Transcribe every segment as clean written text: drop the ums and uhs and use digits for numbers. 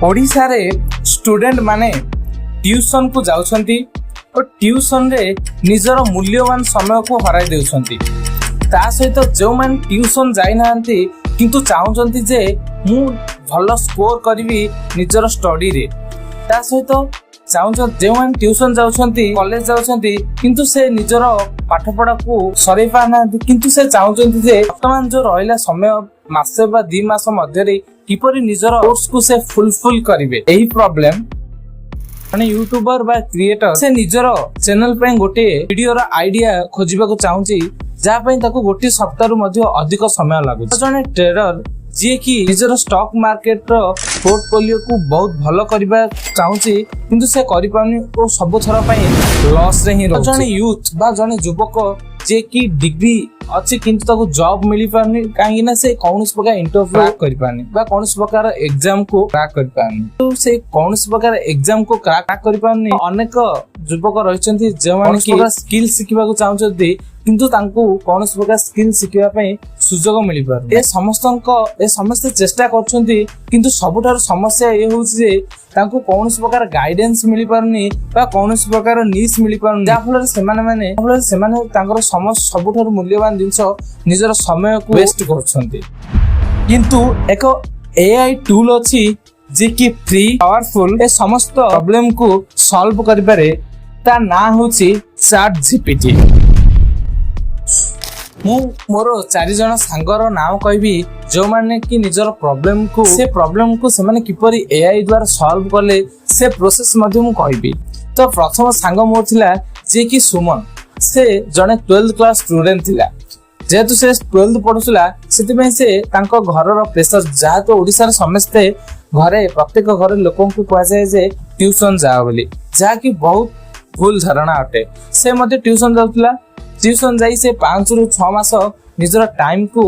ओडिशा रे स्टूडेंट माने ट्यूशन को जाउछंती और ट्यूशन रे निजर मूल्यवान समय को हराई देउछंती। ता सहित जो मान ट्यूशन जाई नांती किंतु चाहुचंती जे मु भलो स्कोर करबी निजर स्टडी रे। ता सहित चाहुचंती जे मान ट्यूशन जाउछंती कॉलेज जाउछंती किंतु से निजर पाठ पढ़ा को सरै पा नांती किंतु से चाहुचंती जे वर्तमान जो रहिला समय मासे बा 2 मास मध्य रे किपरि निजर कोर्स को से फुलफिल करिवे। एही प्रॉब्लम माने यूट्यूबर बा क्रिएटर से निजर चैनल पे गोटे वीडियो रा आइडिया खोजिबा को चाहुची जा पई ताको गोटे सप्ताह रु मध्ये अधिक समय लागु। जने ट्रेडर जे कि निजर स्टॉक मार्केट रो पोर्टफोलियो को बहुत भलो करबा चाहुची किंतु से करि पानी ओ सब थरा पई लॉस रे ही रह। जने यूथ बा जने युवक जे कि डिग्री अच्छी किंतु ताको जॉब मिली पानी काहे ना से कौनस प्रकार इंटरव्यू करि पानी बा कौनस प्रकार एग्जाम को क्रैक करि पानी तो से कौनस प्रकार एग्जाम को क्रैक करि पानी। अनेक युवक रहिसंती जे माने कि स्किल सिखिबा को चाहुचंती किंतु तांको कौनस प्रकार स्किल सिखिबा पई सुजोग मिली पार। ए समस्त चेष्टा करछंती किंतु सबुठार समस्या ए होउछि जे तांको कौनस प्रकार गाइडेंस मिली पारनी बा कौनस प्रकार नीश मिली पारनी जा फल सेमाने तांकर सबुठार मूल्यवान जिंस निजर समय को वेस्ट करछंती। किंतु एक एआई टूल अछि जे कि फ्री पावरफुल ए समस्त प्रॉब्लम को सॉल्व करि पारे ता ना होछि ChatGPT। मु मोर 4 जण सांगर नाम कहबी जो माने कि निजर प्रॉब्लम को से माने किपरि एआई द्वारा सॉल्व करले से प्रोसेस मध्ये मु कहबी। तो प्रथम सांग मोर थिला जे कि सुमन से जने 12th क्लास स्टूडेंट थिला जेतु से 12th पढुसला सेति में से तांको घर रो प्रेशर जा तो ओडिसा रे समस्ते घरे प्रत्येक घर लोकन को कहै जाय जे ट्यूशन जाओ बोली जा कि बहुत भूल धारणा अटे। से मध्ये ट्यूशन जाउतला ट्यूशन जाई से 5 रु 6 मास निजर टाइम को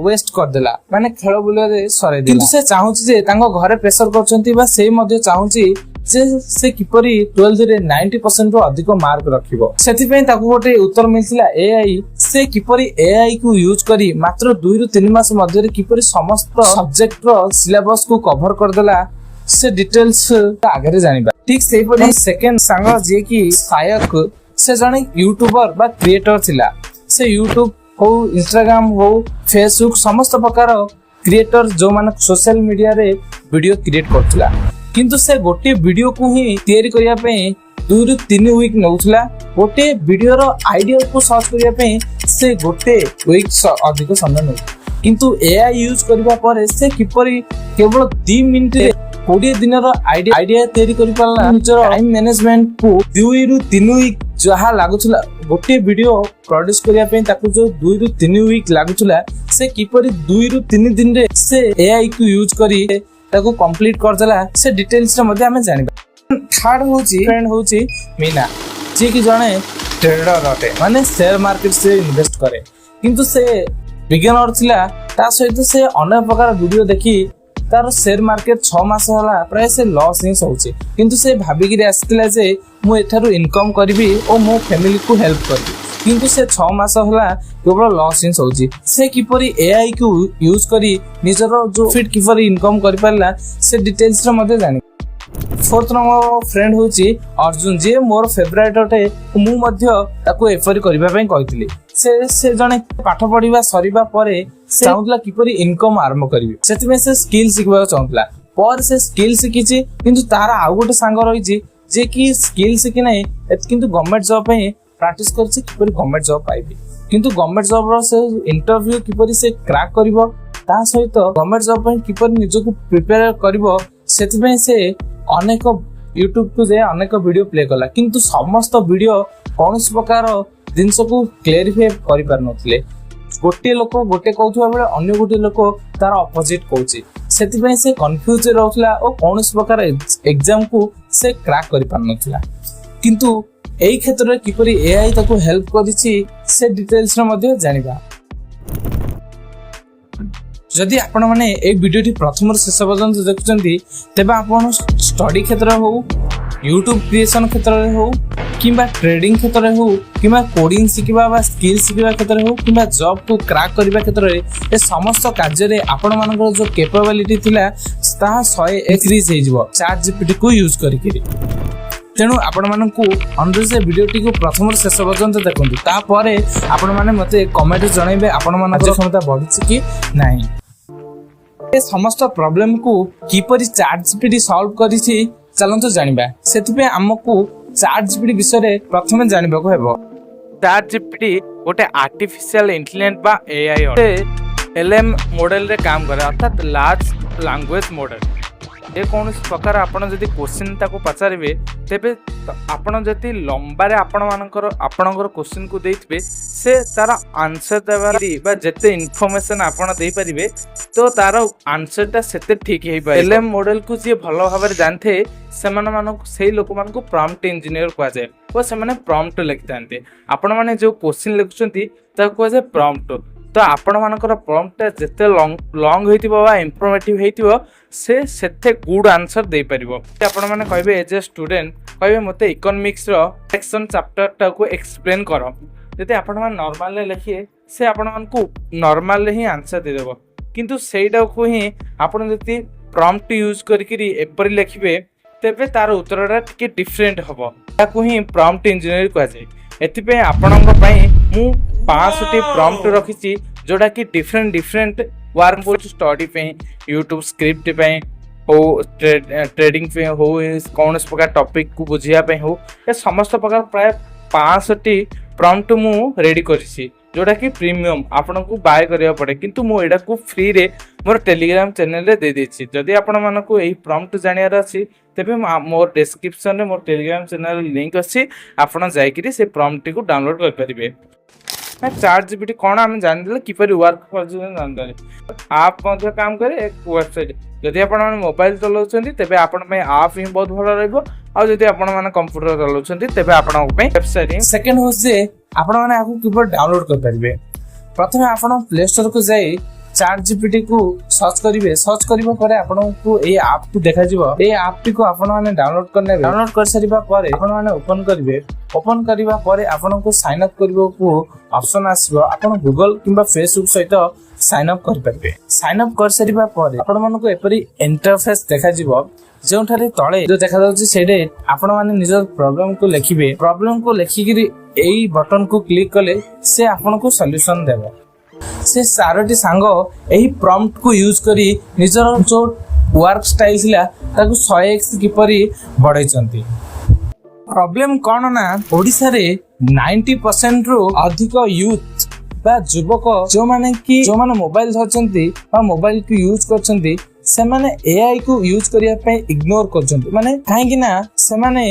वेस्ट कर देला माने खेल बुले रे सरे देला। किंतु से चाहुची जे तांको घरे प्रेशर करचंती बा से मध्ये चाहुची से किपरि 12th रे 90% रु अधिक मार्क रखिबो। सेति पई ताको गोटे उत्तर मिलथिला एआई से किपरि एआई को यूज करी मात्र 2 रु 3 मास मध्ये रे किपरि समस्त सब्जेक्ट रो सिलेबस को कवर कर देला से डिटेल्स आगे जानिबा। ठीक सेहि परि सेकंड सांग जे कि सायक से जने यूट्यूबर बा क्रिएटर थिला से यूट्यूब हो इंस्टाग्राम हो फेसबुक समस्त प्रकार क्रिएटर जो माने सोशल मीडिया रे वीडियो क्रिएट करथिला किंतु से गोटे वीडियो को ही तैयारी करिया पे 2 रु 3 वीक नउथला। गोटे वीडियो रो आइडिया को सर्च करिया पे से गोटे वीक अधिक समय न किंतु एआई यूज करबा परे से किपरि केवल 2 मिनिट रे 20 दिन रो आइडिया तैयारी करि पाला। निजर टाइम मैनेजमेंट को 2 रु 3 वीक जहा लागुथला गोटे वीडियो प्रोड्यूस करिया पे ताकू जो 2 रु 3 वीक लागुथला से किपरि 2 रु 3 दिन रे से एआई को यूज करी ताकू कंप्लीट कर देला से डिटेल्स रे मध्ये हमें जानिबा। थर्ड होची फ्रेंड होची मीना जे कि जने ट्रेडर अटे माने शेयर मार्केट से इन्वेस्ट करे किंतु से बिगिनर थिला ता सहित से अनेक प्रकार वीडियो देखी तार शेयर मार्केट 6 मास होला प्राय से लॉस ही होउची किंतु से भाबी कि आस्तिला जे मु एठारु इनकम करबी ओ मो फैमिली को हेल्प करबी किंतु से 6 मास होला केवल लॉस ही होउची। से किपरि एआई को यूज करी निजर जो फिट किपरि इनकम करि पारला से डिटेल्स रे मध्ये जानि। फोर्थ नंबर फ्रेंड होची अर्जुन जे मोर फेवरेट अटे मु मध्ये ताको एफर करबा पई कहितली। से जने पाठ पढिबा सरीबा परे से चाहुतला किपरि इनकम आरंभ करबी सेति में से स्किल सिखबा चाहुतला पर से स्किल सिखिची किंतु तारा आ गोटे सांग रहिची जे कि स्किल सिखि नै किंतु गवर्नमेंट जॉब पई प्रैक्टिस करछि किपरि गवर्नमेंट जॉब पाइबी किंतु गवर्नमेंट जॉब रो से इंटरव्यू किपरि से क्रैक करबो ता सहित गवर्नमेंट जॉब पई किपरि निजको प्रिपेयर करबो सेति में से अनेक यूट्यूब को जे अनेक वीडियो प्ले कला किंतु समस्त वीडियो कौनस प्रकार जिनस को क्लेरिफाई करि पार नथिले। गोटे लोक गोटे कहथुवा बेले अन्य गोटे लोक तार ऑपोजिट कहूची सेति पई से कंफ्यूज रहउतला ओ कौनस प्रकार एग्जाम को से क्रैक करि पार नथिला किंतु एई क्षेत्र रे किपरि एआई ताको हेल्प करिछि से डिटेल्स रे मध्ये जानिबा। जदि आपण माने ए वीडियोटी प्रथम शेष पर्यंत देखुचंती तेबे आपण स्टडी क्षेत्र हो यूट्यूब क्रिएशन क्षेत्र हो किंबा ट्रेडिंग क्षेत्र में हो किंबा कोडिंग शिखिबा बा स्किल शिखिबा क्षेत्र में हो किंबा जॉब को क्रैक करबा क्षेत्र में ए समस्त कार्य रे आपण मानकर जो कैपेबिलिटी थिला ताहा 100 इंक्रीज हे जिवो चैट जीपीटी को यूज करिके। तेणु आपण मानकू अनुरोध से वीडियो टी को प्रथम शेष पर्यंत देखंतु तापरे आपण माने मते कमेंट जणाइबे आपण मानकर क्षमता बढ़िछि कि नाही। ए समस्त प्रॉब्लम को किपरि चैट जीपीटी सॉल्व करिछि चलंतु जानिबा। सेतिबे हमकू चैट जीपीटी विषय रे प्रथम जानिबा को हेबो। चैट जीपीटी गोटे आर्टिफिशियल इंटेलिजेंस बा एआई अटे एलएम मॉडल रे काम करे अर्थात लार्ज लैंग्वेज मॉडल। ये कौन प्रकार आपन जदि क्वेश्चन ताको पचारिबे तेबे आपन जति लंबारे आपणकर क्वेश्चन को देइतबे से तार आंसर देबारी बा जते इन्फॉर्मेशन आपन देइ परिबे तो तार आंसर ता सेते ठीक हेइ पाए। एलएम मॉडल को जे भलो भाबरे जानथे सेमान मानको सेही लोक मानको प्रॉम्प्ट इंजीनियर कहा जाय ओ से माने प्रॉम्प्ट लिखतांते। आपन माने जो क्वेश्चन लिखुचंती ताको कहा जाय प्रॉम्प्ट। तो आपण मानकर प्रॉम्प्ट जेते लॉन्ग होइतिबो बा इंफॉर्मेटिव होइतिबो से सेते गुड आंसर दे परिबो। आपण माने कहबे एज ए स्टूडेंट कहबे मते इकोनॉमिक्स रो सेक्शन चैप्टर टा को एक्सप्लेन करो जते आपण मान नॉर्मल ले लिखिए से आपण मान को नॉर्मल ही आंसर दे देबो। किंतु सेटा को ही आपण जति प्रॉम्प्ट यूज करके एपर लिखिबे तेबे तार उत्तरटा टिके डिफरेंट हबो। ताको ही प्रॉम्प्ट इंजीनियर कहा जाय। एथिपे आपणक पई मु 5टी प्रॉम्प्ट रखिछि जोडा कि डिफरेंट वर्क फॉर स्टडी पे यूट्यूब स्क्रिप्ट पे हो ट्रेडिंग पे हो कौन प्रकार टॉपिक को बुझिया पे हो ए समस्त प्रकार प्राय 5टी प्रॉम्प्ट मु रेडी करिछि जोडा कि प्रीमियम आपन को बाय करिया पड़े। किंतु मु एडा को फ्री रे मोर टेलीग्राम चैनल रे दे देछि। जदि आपन मन को एही प्रॉम्प्ट जानियार अछि तेबे मोर डिस्क्रिप्शन रे मोर टेलीग्राम चैनल लिंक अछि आपन जाय कि से प्रॉम्प्ट को डाउनलोड कर परिबे। चैट जीपीटी कौन आम जान किपर वर्क कर आप काम करे एक वेबसाइट जदि आप मोबाइल चलाउछंती तेबे आपण में आप ही बहुत भलो रहइबो आ जदि आपण माने कंप्यूटर चलाउछंती तेबे आपण पे वेबसाइट। सेकंड हो जे आपण माने आकु किपर डाउनलोड कर परिबे। प्रथमे आपण प्ले स्टोर को जाई चैट जीपीटी को सर्च करिवे। सर्च करिबा परे आपण को ए ऐप को देखा जिवो। ए ऐप टी को आपण माने डाउनलोड करने डाउनलोड कर सरिबा परे आपण माने ओपन करिवे। ओपन करिबा परे आपण को साइन अप करिवो को ऑप्शन आसीबो। आपण गूगल किंबा फेसबुक सहित साइन अप कर परिबे। साइन अप कर सरिबा परे आपण मन को एपरी इंटरफेस देखा जिवो जोंठारे तळे जो देखा जाउची सेडे आपण माने निजर प्रॉब्लम को लिखिबे। प्रॉब्लम को लिखिकिरी एई बटन को क्लिक कले से आपण को सॉल्यूशन देबो। से 4टी सांग एही प्रॉम्प्ट को यूज करी निजर जो वर्क स्टाइल थिला ताकू 100x किपरि बढ़ाइचंती। प्रॉब्लम कोन ना ओडिसा रे 90% रो अधिक यूथ बा युवक जो माने मोबाइल धरचंती बा मोबाइल को यूज करचंती से माने एआई को यूज करिया पे इग्नोर करचंती। माने काहे कि ना से माने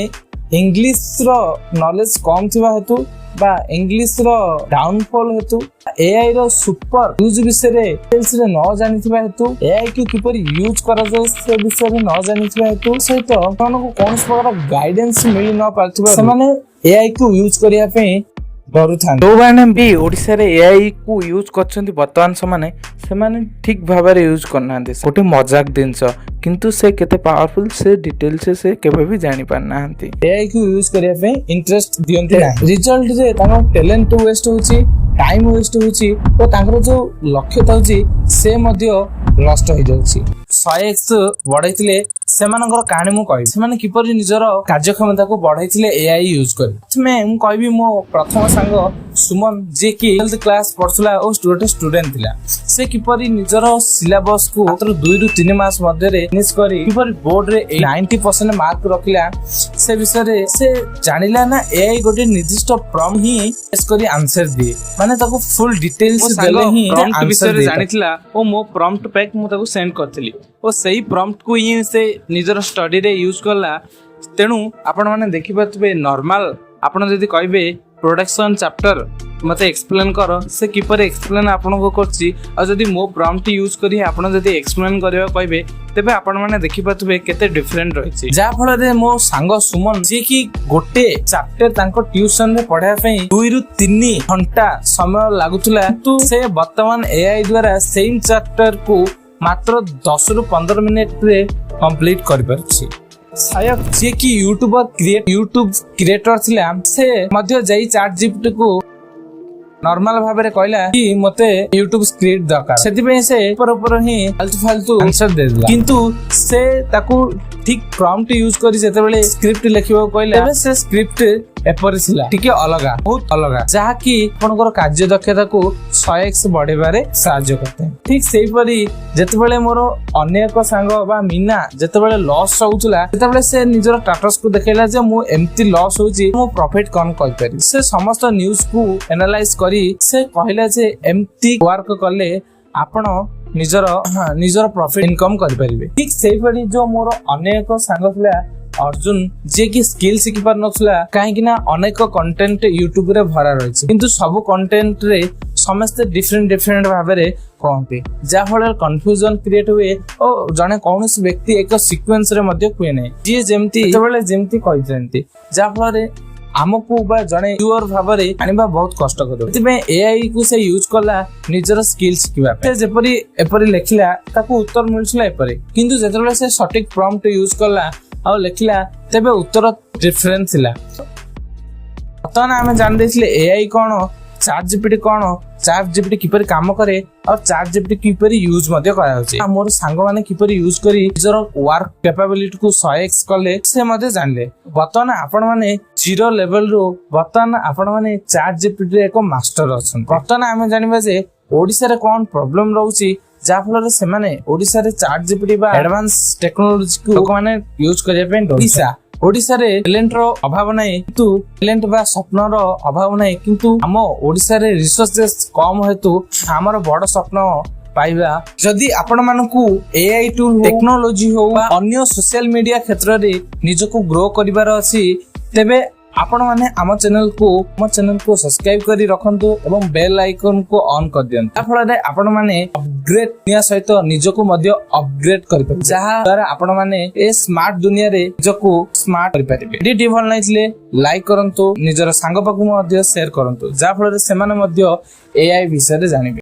इंग्लिश रो नॉलेज कम थिबा हेतु बा इंग्लिश रो डाउनफॉल हेतु एआई रो सुपर यूज विषय रे डिटेल्स रे न जानिथिबा हेतु एआई को किपरि यूज करा जाय से विषय रे न जानिथिबा हेतु सहित कोन प्रकार गाइडेंस मिली न पारथिबा से माने एआई को यूज करिया पे डरुथान। तो माने भी ओडिसा रे एआई को यूज करछंती वर्तमान से माने ठीक भाबरे यूज करनांते गोटे मजाक दिनस किंतु से केते पावरफुल से डिटेल से केबे भी जानि पारनांती। एआई को यूज करिया पे इंटरेस्ट दियंती ना रिजल्ट जे ताको टैलेंट वेस्ट होची टाइम वेस्ट होची तो तांकर जो लक्ष्य थाउची से मध्य नष्ट हो जाउची। 100x बढ़ाइथिले सेमानकर कहानी मु कहबी सेमाने किपरि निजर कार्यक्षमता को बढ़ाइथिले एआई यूज करी। मैं मु कहबी मो प्रथम सांग सुमन जे कि 12th क्लास पढुला ओ स्टूडेंट थिला से किपरि निजर सिलेबस को मात्र 2 रु 3 मास मध्ये रे फिनिश करी किपरि बोर्ड रे 90% मार्क रखिला से विषय रे से जानिला ना एआई गोटे निर्दिष्ट प्रॉम्प्ट ही टेस्ट करी आंसर दिए माने ताको फुल डिटेल्स देले ही प्रॉम्प्ट विषय रे जानिथिला ओ मो प्रॉम्प्ट पैक मु ताको सेंड करथिली ओ सही प्रॉम्प्ट को ही से निजर स्टडी रे यूज करला। तेणु आपण माने देखि पातबे नॉर्मल आपण जदी कहबे प्रोडक्शन चैप्टर मते एक्सप्लेन करो से किपर एक्सप्लेन आपण को करछि आ जदी मो प्रॉम्प्ट यूज करी आपण जदी एक्सप्लेन करबा कहबे तेबे आपण माने देखि पातबे केते डिफरेंट रहिछि। जा फल रे मो सांग सुमन जे कि गोटे चैप्टर तांको ट्यूशन रे पढा पई 2 रु 3 घंटा समय लागुतला तो से वर्तमान एआई द्वारा सेम चैप्टर को मात्र 10 रु 15 मिनिट रे कंप्लीट कर परछि। ସାୟକ ଯିଏ କି ୟୁଟ୍ୟୁବ କ୍ରିଏଟର ଥିଲା ସେ ମଧ୍ୟ ଯାଇ ChatGPT କୁ ନର୍ମାଲ ଭାବରେ କହିଲା କି ମତେ ୟୁଟ୍ୟୁବ ସ୍କ୍ରିପ୍ଟ ଦରକାର ସେଥିପାଇଁ ସେ ଉପର ହିଁ ଫାଲତୁ ଆନ୍ସର ଦେଇଦେଲା କିନ୍ତୁ ସେ ତାକୁ ଠିକ ପ୍ରମ୍ପ୍ଟ ୟୁଜ କରି ଯେତେବେଳେ ସ୍କ୍ରିପ୍ଟ ଲେଖିବାକୁ କହିଲା ତେବେ ସେ ସ୍କ୍ରିପ୍ଟ ଏପରି ଥିଲା ଟିକେ ଅଲଗା ବହୁତ ଅଲଗା ଯାହାକି ଆପଣଙ୍କର କାର୍ଯ୍ୟ ଦକ୍ଷତାକୁ 100x ବଢେଇବାରେ ସାହାଯ୍ୟ କରିଥାଏ। ଠିକ ସେଇପରି ଯେତେବେଳେ ମୋର ଅନ୍ୟ ଏକ ସାଙ୍ଗ ବା ମିନା ଯେତେବେଳେ ଲସ୍ ହଉଥିଲା ସେତେବେଳେ ସେ ନିଜର ଷ୍ଟାଟସ କୁ ଦେଖେଇଲା ଯେ ମୁଁ ଏମିତି ଲସ୍ ହଉଛି ମୁଁ ପ୍ରଫିଟ କଣ କରିପାରିବି। ସେ ସମସ୍ତ ନ୍ୟୁଜ କୁ ଏନାଲାଇଜ କରି ସେ କହିଲା ଯେ ଏମିତି ୱାର୍କ କଲେ ଆପଣ ନିଜର ପ୍ରଫିଟ ଇନକମ କରିପାରିବେ। ଠିକ ସେଇପରି ଯୋଉ ମୋର ଅନ୍ୟ ଏକ ସାଙ୍ଗ ଥିଲା अर्जुन जे कि स्किल शिखि पार नथुला काहे कि ना अनेक कंटेंट यूट्यूब रे भरा रहिछि किंतु सब कंटेंट रे समस्त डिफरेंट भाबे रे कहते जा फल कंफ्यूजन क्रिएट हुए और जने कौनसी व्यक्ति एक सीक्वेंस रे मध्ये हुए नै जे जेमती जेबेले जेमती कहिसेंती जा फल रे आमको बा जने प्योर भाबरे आनिबा बहुत कष्ट करो एतिबे एआई को से यूज कला निजर स्किल शिखिबा पे जेपरी एपरी लेखिला ताको उत्तर मिलछला एपरी किंतु जेतबेले से सटीक प्रॉम्प्ट यूज कला और लिखला तेबे उत्तर डिफरेंट थिला। बर्तमान आमे जान देथिले एआई कोन ChatGPT कोन ChatGPT किपरि काम करे और ChatGPT किपरि यूज मध्ये करा होछि मोर सांग माने किपरि यूज करी निजर वर्क कैपेबिलिटी को 100x करले से मध्ये जानले। बर्तमान आपण माने जीरो लेवल रो बर्तमान आपण माने ChatGPT रे एक मास्टर अछन। बर्तमान आमे जानिबा जे ओडिसा रे कोन प्रॉब्लम रहउछि जा फल से माने ओडिसा रे ChatGPT बा एडवांस टेक्नोलॉजी को लोक माने यूज करिया पे ओडिसा रे टैलेंट रो अभाव नाही किंतु टैलेंट बा स्वप्न रो अभाव नाही किंतु हम ओडिसा रे रिसोर्सेस कम हेतु हमर बड़ स्वप्न पाइबा जदि आपण मानकू एआई टूल टेक्नोलॉजी हो बा अन्य सोशल मीडिया क्षेत्र रे निजको ग्रो करिवार अछि तेबे आपण माने आम चैनल को सब्सक्राइब करी रखंतु एवं बेल आइकन को ऑन कर दियंतु आ फल रे आपण माने अपग्रेड दुनिया सहित निजको मध्य अपग्रेड करि पाबे जहा द्वारा आपण माने ए स्मार्ट दुनिया रे निजको स्मार्ट करि पाबे। वीडियो भल नाइथिले लाइक करंतु निजर सांग पाकु मध्य शेयर करंतु जा फल रे सेमाने मध्य एआई विषय रे जानिबे।